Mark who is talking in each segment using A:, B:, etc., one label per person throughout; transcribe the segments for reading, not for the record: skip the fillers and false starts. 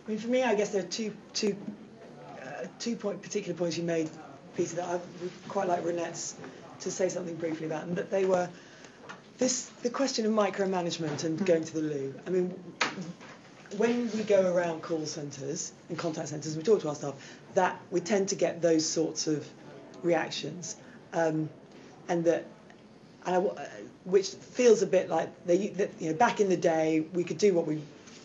A: I mean, for me, I guess there are two particular points you made, Peter, that I would quite like Renette's to say something briefly about, and that they were the question of micromanagement and going to the loo. I mean, when we go around call centres and contact centres, we talk to our staff, that we tend to get those sorts of reactions, which feels a bit like back in the day we could do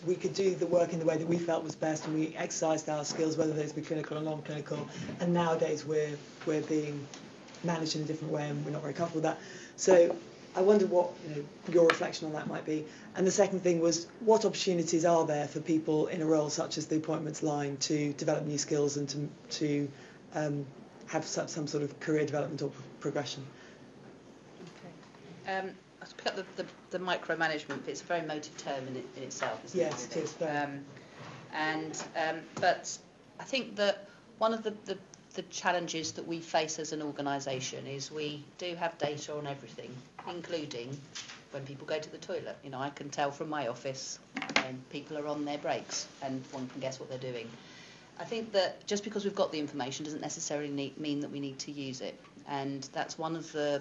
A: we could do the work in the way that we felt was best, and we exercised our skills, whether those be clinical or non-clinical. And nowadays we're being managed in a different way, and we're not very comfortable with that. So I wonder what your reflection on that might be. And the second thing was, what opportunities are there for people in a role such as the appointments line to develop new skills and to have some sort of career development or progression?
B: Okay. I'll pick up the micromanagement. It's a very emotive term in itself, isn't it?
A: Yes, it is.
B: But I think that one of the challenges that we face as an organisation is we do have data on everything, including when people go to the toilet. I can tell from my office when people are on their breaks, and one can guess what they're doing. I think that just because we've got the information doesn't necessarily mean that we need to use it. And that's one of the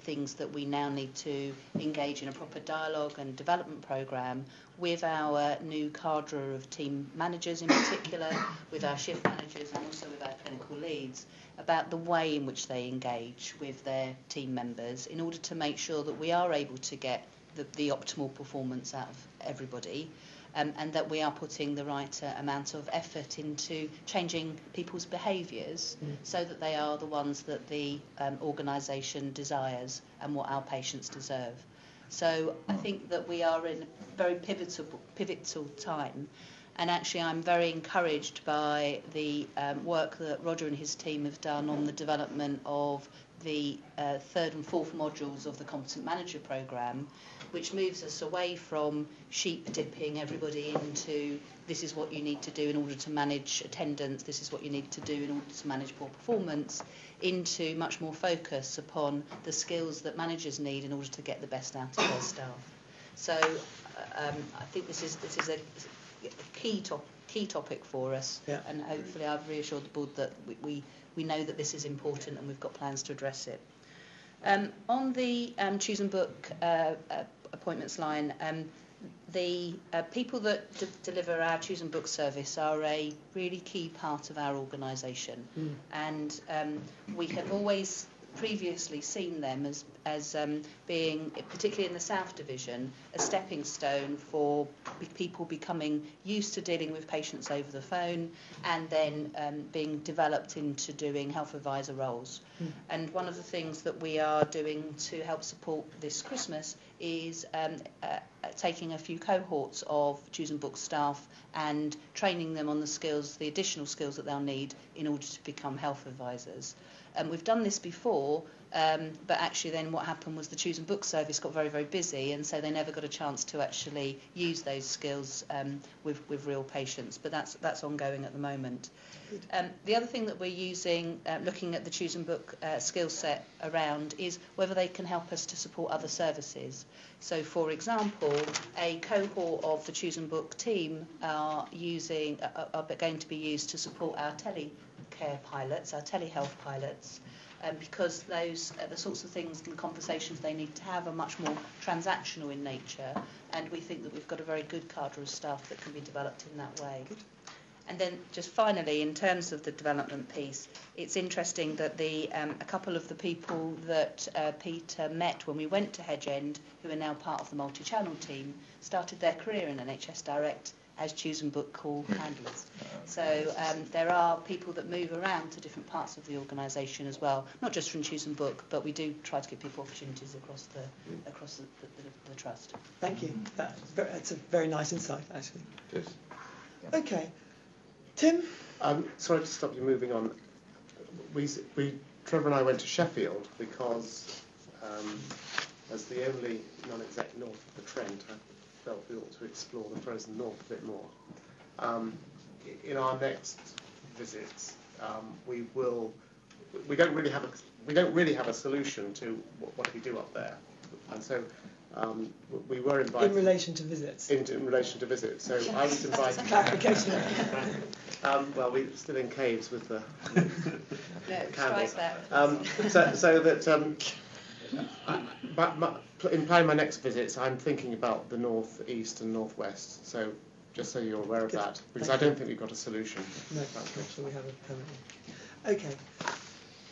B: things that we now need to engage in a proper dialogue and development programme with our new cadre of team managers in particular, with our shift managers and also with our clinical leads, about the way in which they engage with their team members in order to make sure that we are able to get the optimal performance out of everybody. And that we are putting the right amount of effort into changing people's behaviours so that they are the ones that the organisation desires and what our patients deserve. So I think that we are in a very pivotal time, and actually I'm very encouraged by the work that Roger and his team have done on the development of the third and fourth modules of the Competent Manager programme, which moves us away from sheep dipping everybody into this is what you need to do in order to manage attendance, this is what you need to do in order to manage poor performance, into much more focus upon the skills that managers need in order to get the best out of their staff. So I think this is a key topic for us, and hopefully I've reassured the board that we know that this is important and we've got plans to address it. On the choose and book appointments line, the people that deliver our choose and book service are a really key part of our organisation, and we have always previously seen them as being, particularly in the South Division, a stepping stone for people becoming used to dealing with patients over the phone and then being developed into doing health advisor roles. And one of the things that we are doing to help support this Christmas is taking a few cohorts of choose and book staff and training them on the skills, the additional skills that they'll need in order to become health advisors. We've done this before, but actually then what happened was the choose and book service got very, very busy, and so they never got a chance to actually use those skills with real patients. But that's ongoing at the moment. The other thing that we're using, looking at the choose and book skill set around, is whether they can help us to support other services. So, for example, a cohort of the choose and book team are going to be used to support our telecare pilots, our telehealth pilots, because those the sorts of things and conversations they need to have are much more transactional in nature, and we think that we've got a very good cadre of staff that can be developed in that way. Good. And then just finally, in terms of the development piece, it's interesting that a couple of the people that Peter met when we went to Hedge End, who are now part of the multi-channel team, started their career in NHS Direct as choose and book call handlers. So there are people that move around to different parts of the organisation as well, not just from choose and book, but we do try to give people opportunities across the trust.
A: Thank you. That's a very nice insight, actually.
C: Good.
A: Okay. Tim?
C: Sorry to stop you moving on. Trevor and I went to Sheffield because, as the only non-exec north of the Trent, I felt we ought to explore the frozen north a bit more. In our next visits, we don't really have a solution to what do we do up there, and so we were invited...
A: In relation to visits?
C: In relation to visits. So I was invited...
A: Clarification.
C: Well, we're still in caves with the
B: No,
C: candles.
B: strike that.
C: So that... in planning my next visits, I'm thinking about the north, east and northwest. So just so you're aware of
A: Good.
C: that, because
A: Thank
C: I don't think we've got a solution.
A: No, I'm not sure we have a permanent one. Okay.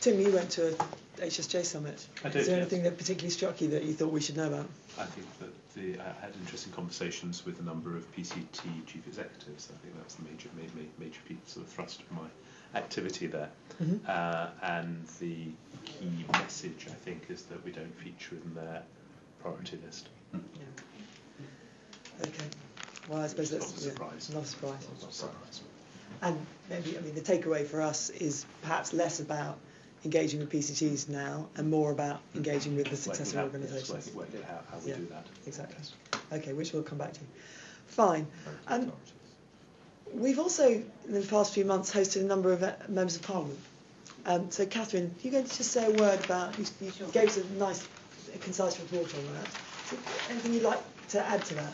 A: Tim, you went to a HSJ summit.
D: I did,
A: Is there
D: yes.
A: anything that particularly struck you that you thought we should know about?
D: I think that I had interesting conversations with a number of PCT chief executives. I think that was the major sort of thrust of my activity there.
A: Mm-hmm.
D: And the key message, I think, is that we don't feature in their priority list.
A: Yeah. Okay. Well, I suppose that's
D: Not a surprise.
A: Not a surprise.
D: Not a surprise.
A: And maybe, I mean, the takeaway for us is perhaps less about engaging with PCTs now and more about engaging with the successor organisations.
D: Working out how we do that.
A: Exactly. Okay, which we'll come back to. Fine. We've also, in the past few months, hosted a number of members of Parliament. So, Catherine, are you going to just say a word about, you gave us a nice, concise report on that. So anything you'd like to add to that?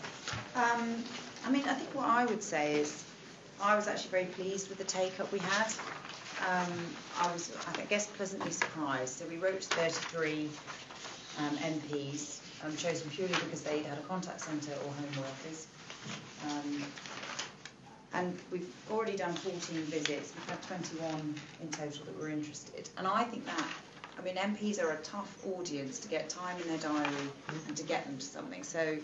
E: I mean, I think what I would say is I was actually very pleased with the take-up we had. I was, I guess, pleasantly surprised. So we wrote to 33 MPs, chosen purely because they had a contact centre or home workers. And we've already done 14 visits. We've had 21 in total that were interested. And I think that, I mean, MPs are a tough audience to get time in their diary and to get them to something. So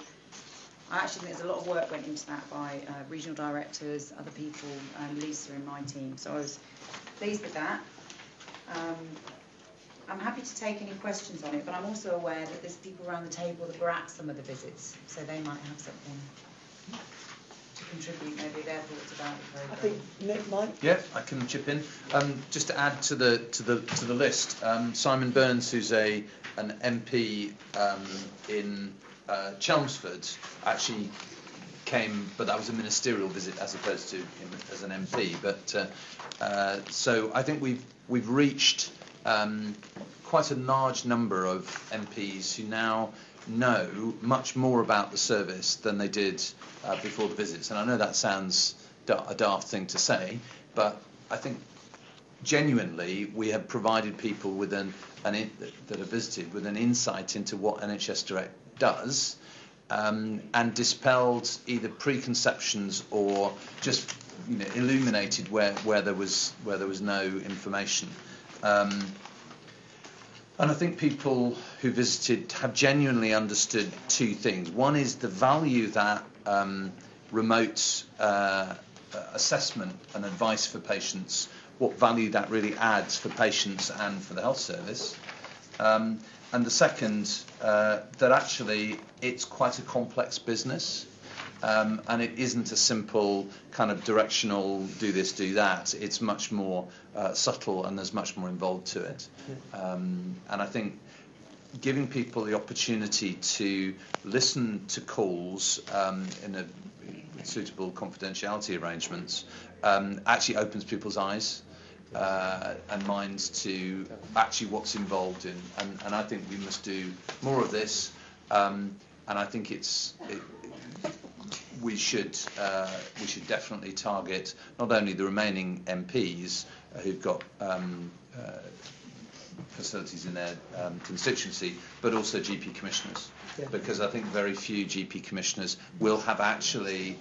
E: I actually think there's a lot of work went into that by regional directors, other people, Lisa and my team. So I was pleased with that. I'm happy to take any questions on it, but I'm also aware that there's people around the table that were at some of the visits, so they might have something to contribute, maybe their thoughts about the programme.
A: I think Nick might.
F: Yeah, I can chip in. Just to add to the list, Simon Burns, who's an MP in Chelmsford, actually came, but that was a ministerial visit as opposed to him as an MP. But so I think we've reached quite a large number of MPs who now know much more about the service than they did before the visits. And I know that sounds a daft thing to say, but I think genuinely we have provided people with that have visited with an insight into what NHS Direct does, and dispelled either preconceptions or just illuminated where there was no information. And I think people who visited have genuinely understood two things. One is the value that remote assessment and advice for patients, what value that really adds for patients and for the health service. And the second, that actually it's quite a complex business, and it isn't a simple kind of directional do this, do that. It's much more subtle, and there's much more involved to it. And I think giving people the opportunity to listen to calls with suitable confidentiality arrangements actually opens people's eyes and minds to actually what's involved in, and I think we must do more of this, and I think we should definitely target not only the remaining MPs who've got facilities in their constituency, but also GP commissioners, because I think very few GP commissioners will have actually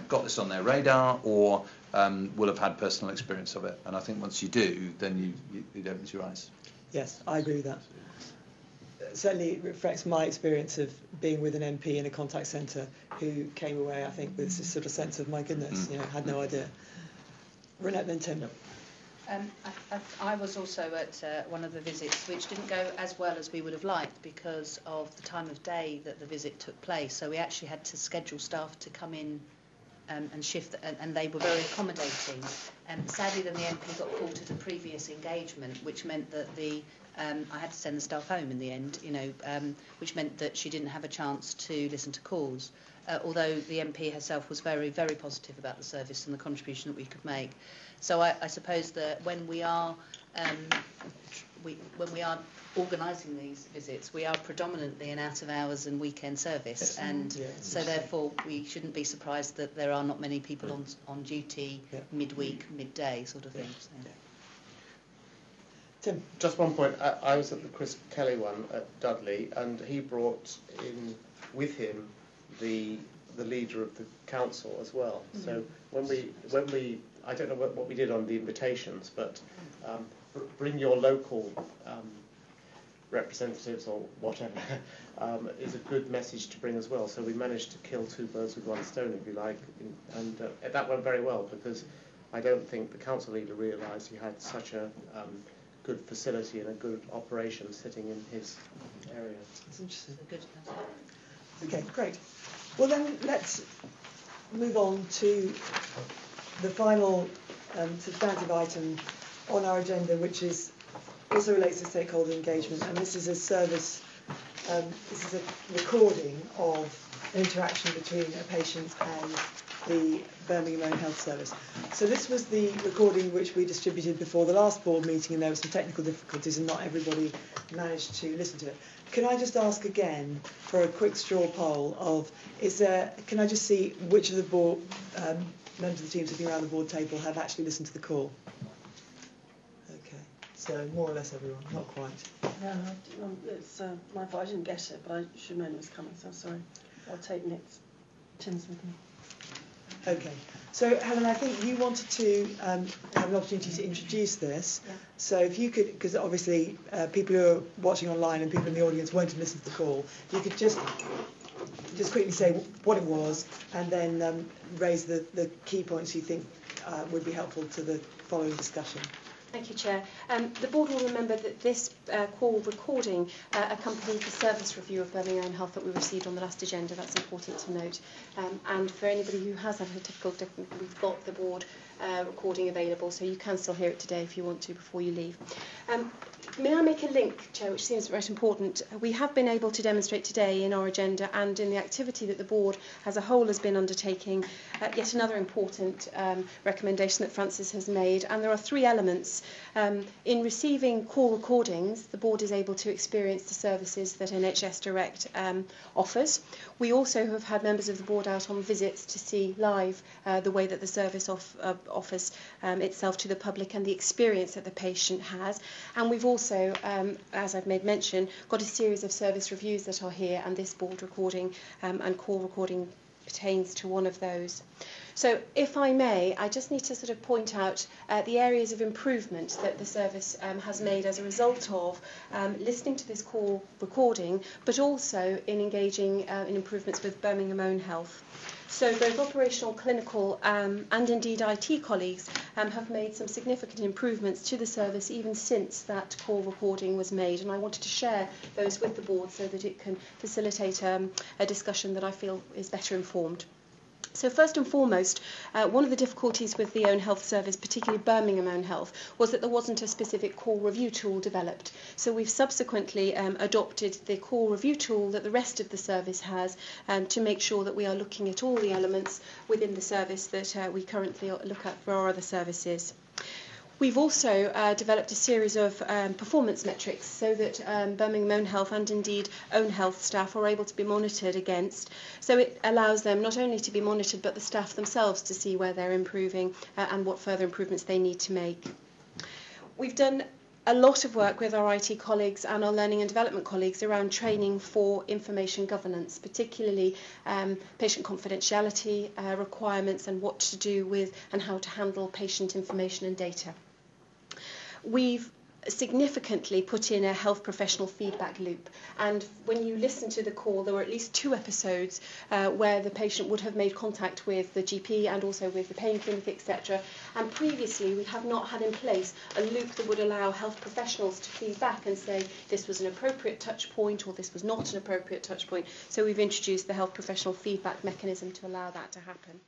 F: got this on their radar or will have had personal experience of it. And I think once you do, then it opens your eyes.
A: Yes, I agree with that. Certainly it reflects my experience of being with an MP in a contact centre who came away, I think, with this sort of sense of, my goodness, had no idea. Renette, then Tim.
B: I was also at one of the visits, which didn't go as well as we would have liked because of the time of day that the visit took place. So we actually had to schedule staff to come in and shift, and they were very accommodating. Sadly, then the MP got called at a previous engagement, which meant that I had to send the staff home in the end, which meant that she didn't have a chance to listen to calls. Although the MP herself was very, very positive about the service and the contribution that we could make. So I suppose that when we are when we are organising these visits, we are predominantly an out of hours and weekend service, and so therefore we shouldn't be surprised that there are not many people on duty midweek, midday sort of thing. So.
A: Tim?
C: Just one point. I was at the Chris Kelly one at Dudley, and he brought in with him the leader of the council as well. Mm-hmm. So when we I don't know what we did on the invitations, but bring your local representatives or whatever is a good message to bring as well. So we managed to kill two birds with one stone, if you like, and that went very well, because I don't think the council leader realised he had such a good facility and a good operation sitting in his area.
A: That's interesting. Okay, great. Well then, let's move on to the final substantive item on our agenda, which also relates to stakeholder engagement, and this is a service. This is a recording of an interaction between a patient and the Birmingham Own Health Service. So this was the recording which we distributed before the last board meeting, and there were some technical difficulties and not everybody managed to listen to it. Can I just ask again for a quick straw poll of, can I just see which of the board members of the team sitting around the board table have actually listened to the call? Okay, so more or less everyone, not quite.
G: No, it's my fault. I didn't get it, but I should have known it was coming, so I'm sorry. I'll take Nick's. Tim's with me.
A: Okay, so Helen, I think you wanted to have an opportunity to introduce this.
G: Yeah.
A: So if you could, because obviously people who are watching online and people in the audience won't have listened to the call, if you could just quickly say what it was and then raise the key points you think would be helpful to the following discussion.
H: Thank you, Chair. The board will remember that this call recording accompanied the service review of Birmingham Own Health that we received on the last agenda. That's important to note. And for anybody who has had a difficult, we've got the board recording available, so you can still hear it today if you want to before you leave. May I make a link, Chair, which seems very important? We have been able to demonstrate today in our agenda and in the activity that the board as a whole has been undertaking yet another important recommendation that Francis has made, and there are three elements. In receiving call recordings, the board is able to experience the services that NHS Direct offers. We also have had members of the board out on visits to see live the way that the service offers itself to the public and the experience that the patient has. And we've also, as I've made mention, got a series of service reviews that are here, and this board recording and call recording pertains to one of those. So if I may, I just need to sort of point out the areas of improvement that the service has made as a result of listening to this call recording, but also in engaging in improvements with Birmingham Own Health. So both operational, clinical and indeed IT colleagues have made some significant improvements to the service even since that call recording was made, and I wanted to share those with the board so that it can facilitate a discussion that I feel is better informed. So first and foremost, one of the difficulties with the Own Health Service, particularly Birmingham Own Health, was that there wasn't a specific call review tool developed. So we've subsequently adopted the call review tool that the rest of the service has to make sure that we are looking at all the elements within the service that we currently look at for our other services. We've also developed a series of performance metrics so that Birmingham Own Health and indeed Own Health staff are able to be monitored against. So it allows them not only to be monitored but the staff themselves to see where they're improving and what further improvements they need to make. We've done a lot of work with our IT colleagues and our learning and development colleagues around training for information governance, particularly patient confidentiality requirements and what to do with and how to handle patient information and data. We've significantly put in a health professional feedback loop, and when you listen to the call there were at least 2 episodes where the patient would have made contact with the GP and also with the pain clinic, etc. And previously we have not had in place a loop that would allow health professionals to feed back and say this was an appropriate touch point or this was not an appropriate touch point. So we've introduced the health professional feedback mechanism to allow that to happen.